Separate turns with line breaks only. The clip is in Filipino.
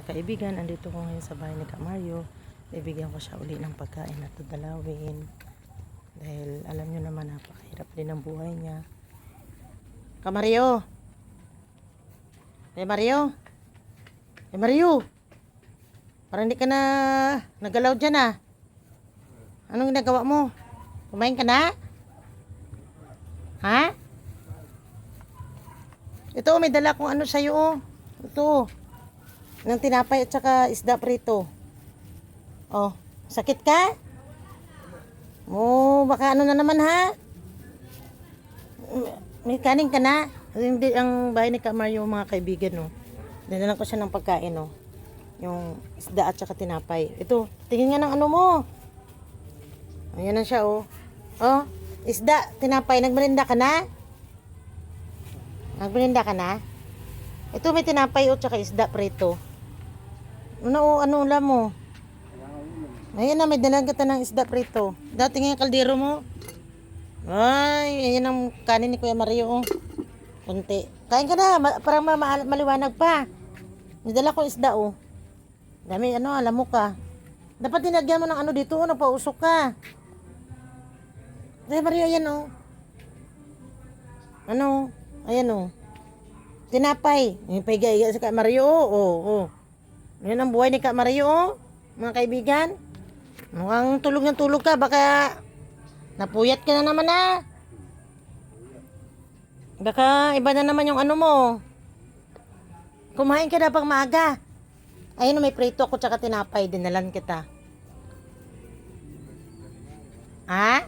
kaibigan, andito ko ngayon sa bahay ni Ka Mario. Bibigyan ko siya uli ng pagkain at dadalawin. Dahil alam nyo naman, napakahirap din ang buhay niya. Ka Mario! Mario! Mario! Parang hindi ka na nagalaw dyan ah. Anong ginagawa mo? Kumain ka na? Ha? Ito, may dala kong ano sa'yo oh. Ito. Ng tinapay at saka isda prito. Oh, sakit ka? Oh, baka ano na naman ha? May kanin ka na? Hindi ang bahay ni Ka Mario mga kaibigan no. Dinalan ko siya ng pagkain no. Yung isda at saka tinapay. Ito, tingin nga ng ano mo. Ayan na siya oh. Oh, isda, tinapay. Nagmerinda ka na? Nagmerinda ka na? Ito may tinapay at saka isda prito. Ano ulam mo? Ayan na, may dalang kita ng isda prito. Dati nga yung kaldero mo. Ay, ayan ang kanin ni Kuya Mario. Oh. Kunti. Kain ka na, parang maliwanag pa. May dala ko isda oh. Dami, alam mo ka. Dapat dinagyan mo ng ano dito, nagpausok ka. Kuya Mario, ayan oh. Ano? Ayan oh. Tinapay. May paiga-iga sa Ka Mario oh. Yan ang buhay ni Ka Mario oh. Mga kaibigan. Mukhang tulog ng tulog ka. Baka napuyat ka na naman ah. Baka iba na naman yung ano mo. Kumain ka na pang maaga. Ayun may prito ako tsaka tinapay. Dinalan kita. Ha?